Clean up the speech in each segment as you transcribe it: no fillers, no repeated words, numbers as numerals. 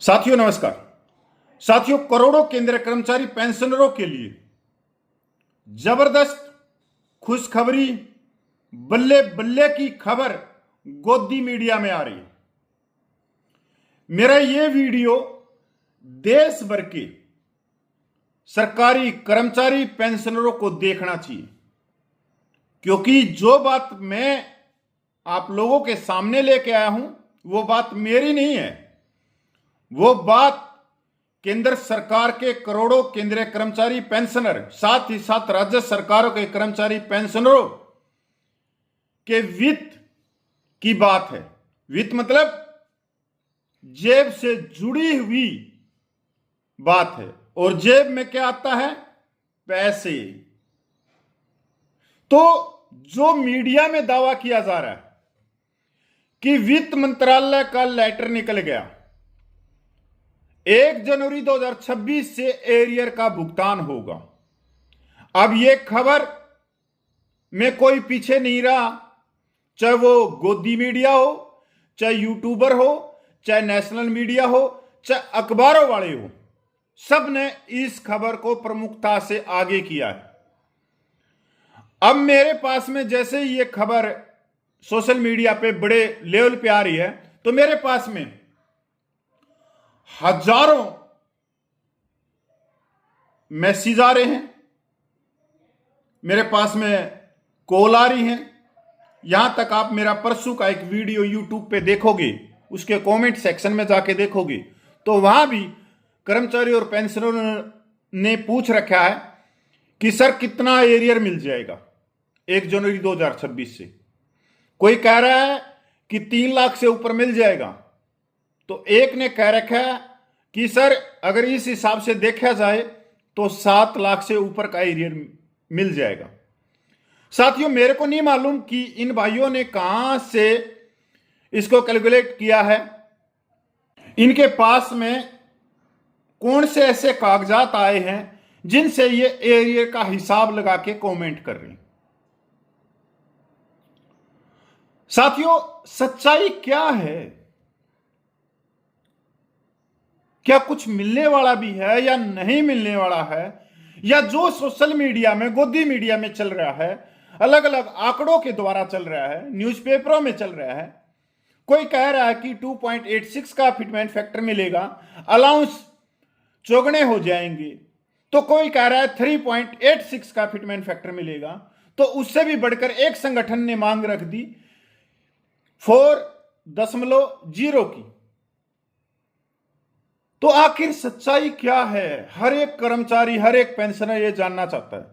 साथियों नमस्कार। साथियों, करोड़ों केंद्रीय कर्मचारी पेंशनरों के लिए जबरदस्त खुशखबरी, बल्ले बल्ले की खबर गोदी मीडिया में आ रही है। मेरा यह वीडियो देश भर के सरकारी कर्मचारी पेंशनरों को देखना चाहिए, क्योंकि जो बात मैं आप लोगों के सामने लेके आया हूं वो बात मेरी नहीं है। वो बात केंद्र सरकार के करोड़ों केंद्रीय कर्मचारी पेंशनर, साथ ही साथ राज्य सरकारों के कर्मचारी पेंशनरों के वित्त की बात है। वित्त मतलब जेब से जुड़ी हुई बात है, और जेब में क्या आता है? पैसे। तो जो मीडिया में दावा किया जा रहा है कि वित्त मंत्रालय का लेटर निकल गया, 1 जनवरी 2026 से एरियर का भुगतान होगा। अब यह खबर में कोई पीछे नहीं रहा, चाहे वो गोदी मीडिया हो, चाहे यूट्यूबर हो, चाहे नेशनल मीडिया हो, चाहे अखबारों वाले हो, सब ने इस खबर को प्रमुखता से आगे किया है। अब मेरे पास में जैसे ये खबर सोशल मीडिया पे बड़े लेवल पे आ रही है, तो मेरे पास में हजारों मैसेज आ रहे हैं, मेरे पास में कॉल आ रही हैं। यहां तक आप मेरा परसों का एक वीडियो यूट्यूब पे देखोगे, उसके कमेंट सेक्शन में जाके देखोगे, तो वहां भी कर्मचारी और पेंशनरों ने पूछ रखा है कि सर कितना एरियर मिल जाएगा 1 जनवरी 2026 से। कोई कह रहा है कि 3 लाख से ऊपर मिल जाएगा, तो एक ने कह रखा है कि सर अगर इस हिसाब से देखा जाए तो 7 लाख से ऊपर का एरियर मिल जाएगा। साथियों, मेरे को नहीं मालूम कि इन भाइयों ने कहां से इसको कैलकुलेट किया है, इनके पास में कौन से ऐसे कागजात आए हैं जिनसे ये एरियर का हिसाब लगा के कमेंट कर रहे हैं। साथियों, सच्चाई क्या है? क्या कुछ मिलने वाला भी है या नहीं मिलने वाला है, या जो सोशल मीडिया में, गोदी मीडिया में चल रहा है, अलग अलग आंकड़ों के द्वारा चल रहा है, न्यूज़पेपरों में चल रहा है। कोई कह रहा है कि 2.86 का फिटमेंट फैक्टर मिलेगा, अलाउंस चौगुने हो जाएंगे, तो कोई कह रहा है 3.86 का फिटमेंट फैक्टर मिलेगा, तो उससे भी बढ़कर एक संगठन ने मांग रख दी 4.0 की। तो आखिर सच्चाई क्या है? हर एक कर्मचारी, हर एक पेंशनर ये जानना चाहता है।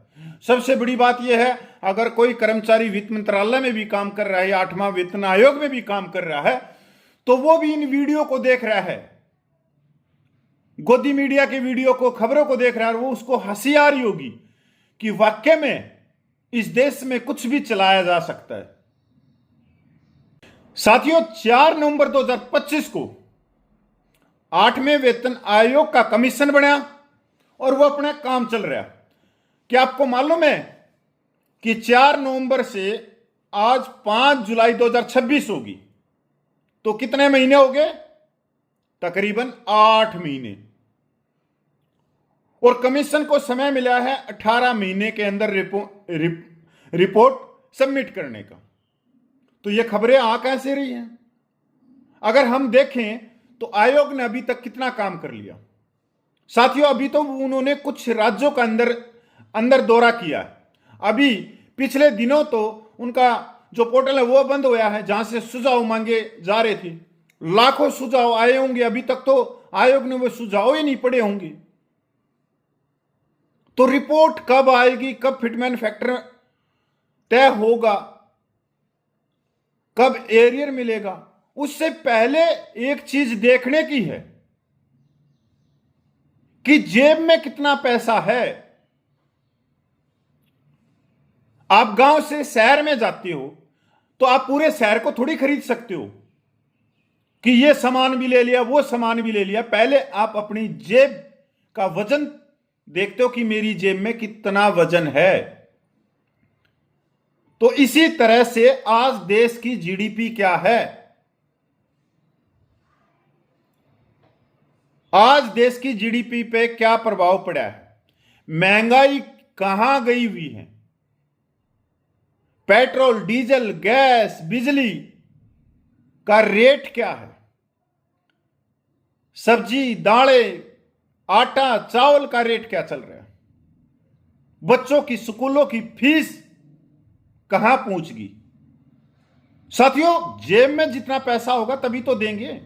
सबसे बड़ी बात यह है, अगर कोई कर्मचारी वित्त मंत्रालय में भी काम कर रहा है या 8वां वेतन आयोग में भी काम कर रहा है, तो वो भी इन वीडियो को देख रहा है, गोदी मीडिया के वीडियो को, खबरों को देख रहा है, और वो उसको हंसी आ रही होगी कि वाकई में इस देश में कुछ भी चलाया जा सकता है। साथियों, 4 नवंबर 2025 को 8वें वेतन आयोग का कमीशन बना और वो अपना काम चल रहा है। क्या आपको मालूम है कि 4 नवंबर से आज 5 जुलाई 2026 होगी, तो कितने महीने हो गए? तकरीबन 8 महीने। और कमीशन को समय मिला है 18 महीने के अंदर रिपोर्ट सबमिट करने का। तो ये खबरें आ कैसे रही हैं? अगर हम देखें तो आयोग ने अभी तक कितना काम कर लिया। साथियों, अभी तो उन्होंने कुछ राज्यों का अंदर दौरा किया है। अभी पिछले दिनों तो उनका जो पोर्टल है वो बंद हुआ है, जहां से सुझाव मांगे जा रहे थे। लाखों सुझाव आए होंगे, अभी तक तो आयोग ने वो सुझाव ही नहीं पढ़े होंगे। तो रिपोर्ट कब आएगी, कब फिटमेंट फैक्टर तय होगा, कब एरियर मिलेगा, उससे पहले एक चीज देखने की है कि जेब में कितना पैसा है। आप गांव से शहर में जाते हो तो आप पूरे शहर को थोड़ी खरीद सकते हो कि ये सामान भी ले लिया, वो सामान भी ले लिया। पहले आप अपनी जेब का वजन देखते हो कि मेरी जेब में कितना वजन है। तो इसी तरह से आज देश की जीडीपी क्या है? आज देश की जीडीपी पे क्या प्रभाव पड़ा है, महंगाई कहां गई हुई है, पेट्रोल डीजल गैस बिजली का रेट क्या है, सब्जी दालें आटा चावल का रेट क्या चल रहा है, बच्चों की स्कूलों की फीस कहां पहुंच गई। साथियों, जेब में जितना पैसा होगा तभी तो देंगे।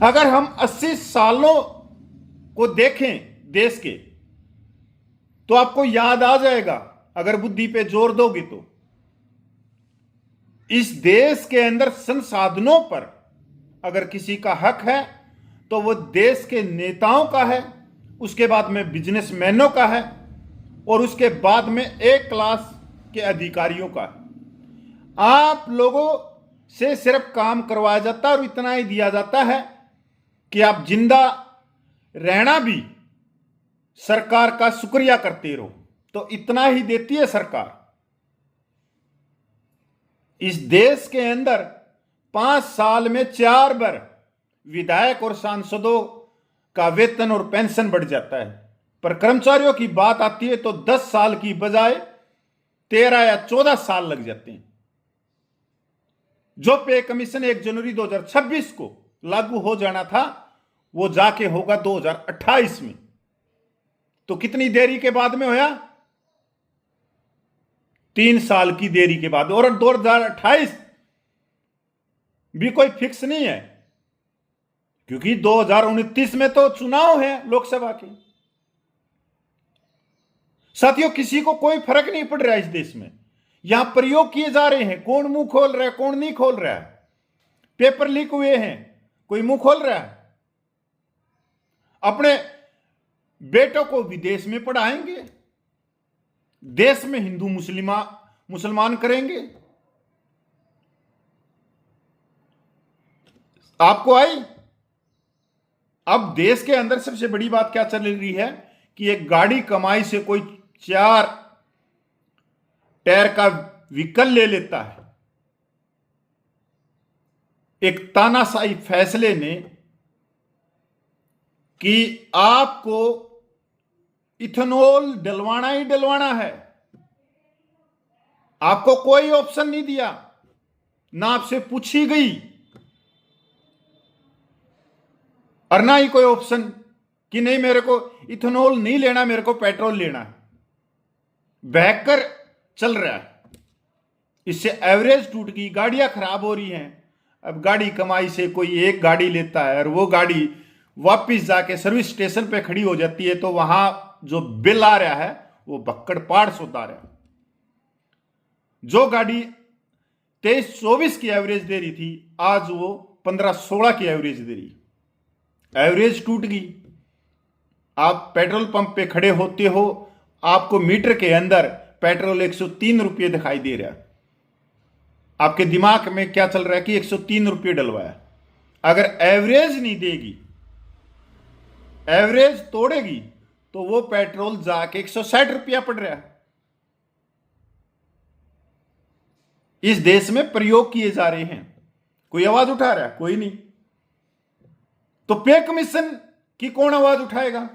अगर हम 80 सालों को देखें देश के, तो आपको याद आ जाएगा, अगर बुद्धि पे जोर दोगे तो, इस देश के अंदर संसाधनों पर अगर किसी का हक है तो वो देश के नेताओं का है, उसके बाद में बिजनेसमैनों का है, और उसके बाद में एक क्लास के अधिकारियों का है। आप लोगों से सिर्फ काम करवाया जाता है और इतना ही दिया जाता है कि आप जिंदा रहना भी सरकार का शुक्रिया करते रहो, तो इतना ही देती है सरकार। इस देश के अंदर 5 साल में 4 बार विधायक और सांसदों का वेतन और पेंशन बढ़ जाता है, पर कर्मचारियों की बात आती है तो 10 साल की बजाय 13 या 14 साल लग जाते हैं। जो पे कमीशन 1 जनवरी 2026 को लागू हो जाना था, वो जाके होगा 2028 में। तो कितनी देरी के बाद में होया? 3 साल की देरी के बाद। और 2028 भी कोई फिक्स नहीं है, क्योंकि 2029 में तो चुनाव है लोकसभा के। साथियों, किसी को कोई फर्क नहीं पड़ रहा है इस देश में। यहां प्रयोग किए जा रहे हैं, कौन मुंह खोल रहा है कौन नहीं खोल रहा है। पेपर लीक हुए हैं, कोई मुंह खोल रहा है। अपने बेटों को विदेश में पढ़ाएंगे, देश में हिंदू मुसलमान करेंगे। आपको आई? अब देश के अंदर सबसे बड़ी बात क्या चल रही है कि एक गाड़ी कमाई से कोई 4 टायर का व्हीकल ले लेता है। एक तानाशाही फैसले ने कि आपको इथेनॉल डलवाना ही डलवाना है, आपको कोई ऑप्शन नहीं दिया, ना आपसे पूछी गई और ना ही कोई ऑप्शन कि नहीं मेरे को इथेनॉल नहीं लेना, मेरे को पेट्रोल लेना है। बहकर चल रहा है, इससे एवरेज टूट गई, गाड़ियां खराब हो रही हैं। अब गाड़ी कमाई से कोई एक गाड़ी लेता है और वो गाड़ी वापिस जाके सर्विस स्टेशन पे खड़ी हो जाती है, तो वहां जो बिल आ रहा है वो भक्कड़ पाड़ सोता रहा है। जो गाड़ी 23-24 की एवरेज दे रही थी, आज वो 15-16 की एवरेज दे रही। एवरेज टूट गई। आप पेट्रोल पंप पे खड़े होते हो, आपको मीटर के अंदर पेट्रोल 103 रुपये दिखाई दे रहा है। आपके दिमाग में क्या चल रहा है कि 103 रुपये डलवाया। अगर एवरेज नहीं देगी, एवरेज तोड़ेगी, तो वो पेट्रोल जाके 160 रुपया पड़ रहा है। इस देश में प्रयोग किए जा रहे हैं, कोई आवाज उठा रहा है? कोई नहीं। तो पे कमीशन की कौन आवाज उठाएगा?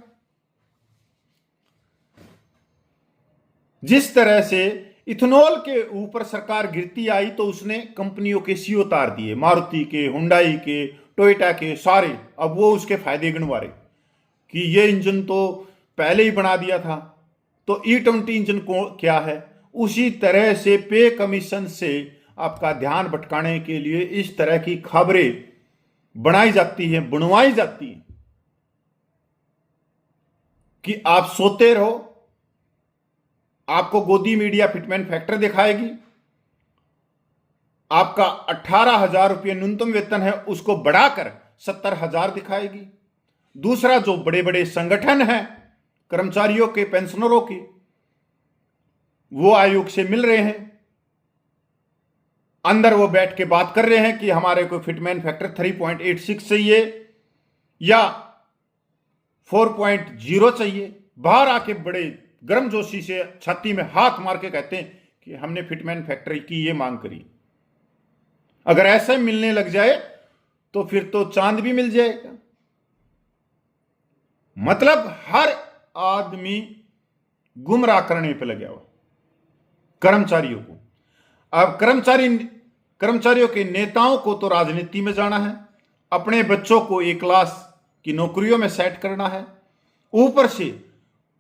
जिस तरह से इथेनॉल के ऊपर सरकार गिरती आई तो उसने कंपनियों के सीईओ उतार दिए, मारुति के, हुंडई के, टोयोटा के, सारे। अब वो उसके फायदे गिनवा रहे कि ये इंजन तो पहले ही बना दिया था, तो E20 इंजन को क्या है। उसी तरह से पे कमीशन से आपका ध्यान भटकाने के लिए इस तरह की खबरें बनाई जाती हैं, बनवाई जाती हैं कि आप सोते रहो। आपको गोदी मीडिया फिटमेंट फैक्टर दिखाएगी, आपका 18,000 रुपये न्यूनतम वेतन है उसको बढ़ाकर 70,000 दिखाएगी। दूसरा, जो बड़े बड़े संगठन हैं कर्मचारियों के, पेंशनरों के, वो आयोग से मिल रहे हैं, अंदर वो बैठ के बात कर रहे हैं कि हमारे को फिटमेंट फैक्टर 3.86 चाहिए या 4.0 चाहिए। बाहर आके बड़े गर्मजोशी से छाती में हाथ मार के कहते हैं कि हमने फिटमेंट फैक्टर की ये मांग करी। अगर ऐसे मिलने लग जाए तो फिर तो चांद भी मिल जाएगा। मतलब हर आदमी गुमराह करने पे लगा हुआ कर्मचारियों को। अब कर्मचारियों के नेताओं को तो राजनीति में जाना है, अपने बच्चों को एक क्लास की नौकरियों में सेट करना है, ऊपर से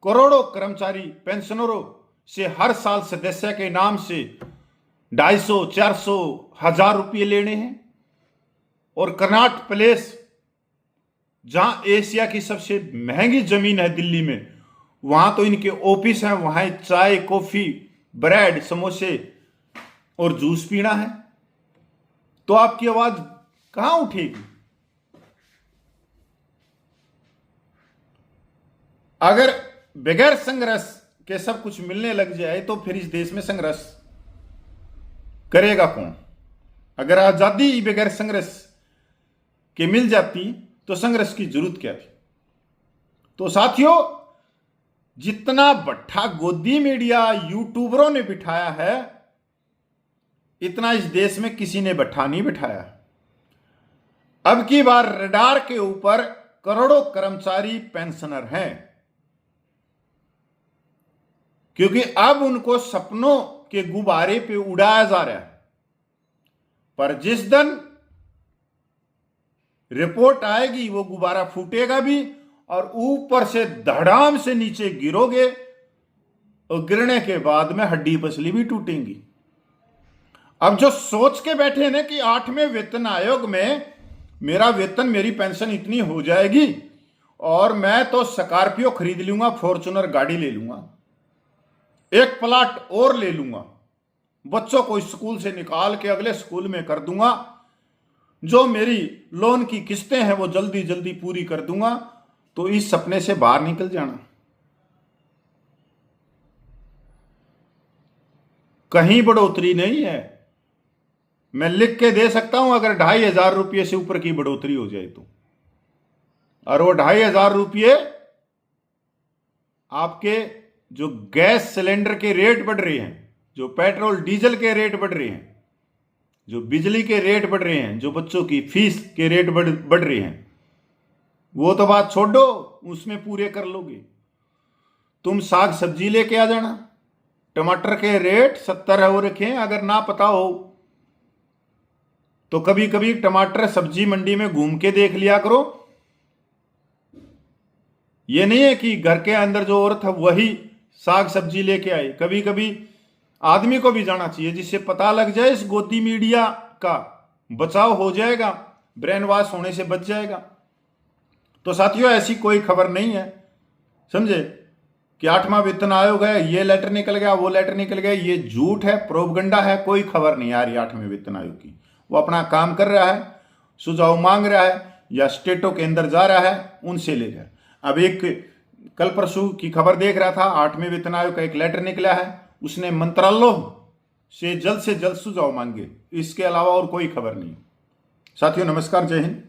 करोड़ों कर्मचारी पेंशनरों से हर साल सदस्य के नाम से 250, 400, 1000 रुपये लेने हैं। और कर्नाट प्लेस, जहां एशिया की सबसे महंगी जमीन है दिल्ली में, वहां तो इनके ऑफिस हैं, वहां चाय, कॉफी, ब्रेड, समोसे और जूस पीना है। तो आपकी आवाज कहां उठेगी? अगर बगैर संघर्ष के सब कुछ मिलने लग जाए तो फिर इस देश में संघर्ष करेगा कौन? अगर आजादी बगैर संघर्ष के मिल जाती तो संघर्ष की जरूरत क्या थी? तो साथियों, जितना भट्ठा गोदी मीडिया यूट्यूबरों ने बिठाया है, इतना इस देश में किसी ने भट्ठा नहीं बिठाया। अब की बार रडार के ऊपर करोड़ों कर्मचारी पेंशनर हैं, क्योंकि अब उनको सपनों के गुब्बारे पे उड़ाया जा रहा है। पर जिस दिन रिपोर्ट आएगी वो गुब्बारा फूटेगा भी, और ऊपर से धड़ाम से नीचे गिरोगे, और गिरने के बाद में हड्डी पसली भी टूटेंगी। अब जो सोच के बैठे ना कि 8वें वेतन आयोग में मेरा वेतन, मेरी पेंशन इतनी हो जाएगी और मैं तो स्कॉर्पियो खरीद लूंगा, फॉर्च्यूनर गाड़ी ले लूंगा, एक प्लाट और ले लूंगा, बच्चों को स्कूल से निकाल के अगले स्कूल में कर दूंगा, जो मेरी लोन की किस्तें हैं वो जल्दी जल्दी पूरी कर दूंगा, तो इस सपने से बाहर निकल जाना। कहीं बढ़ोतरी नहीं है। मैं लिख के दे सकता हूं अगर 2500 रुपये से ऊपर की बढ़ोतरी हो जाए तो, और वो 2500 रुपये आपके जो गैस सिलेंडर के रेट बढ़ रहे हैं, जो पेट्रोल डीजल के रेट बढ़ रहे हैं, जो बिजली के रेट बढ़ रहे हैं, जो बच्चों की फीस के रेट बढ़ रहे हैं, वो तो बात छोड़ो, उसमें पूरे कर लोगे। तुम साग सब्जी लेके आ जाना, टमाटर के रेट 70 हो रखे हैं। अगर ना पता हो तो कभी कभी टमाटर सब्जी मंडी में घूम के देख लिया करो। ये नहीं है कि घर के अंदर जो औरत है वही साग सब्जी लेके आए। कभी कभी आदमी को भी जाना चाहिए, जिससे पता लग जाए। इस गोदी मीडिया का बचाव हो जाएगा, ब्रेन वॉश होने से बच जाएगा। तो साथियों, ऐसी कोई खबर नहीं है, समझे, कि 8वां वेतन आयोग है, ये लेटर निकल गया, वो लेटर निकल गया। ये झूठ है, प्रोपगंडा है। कोई खबर नहीं आ रही 8वें वेतन आयोग की। वो अपना काम कर रहा है, सुझाव मांग रहा है, या स्टेटों के अंदर जा रहा है, उनसे ले रहा है। अब एक कल परसों की खबर देख रहा था, 8वें वेतन आयोग का एक लेटर निकला है, उसने मंत्रालयों से जल्द सुझाव मांगे। इसके अलावा और कोई खबर नहीं। साथियों नमस्कार, जय हिंद।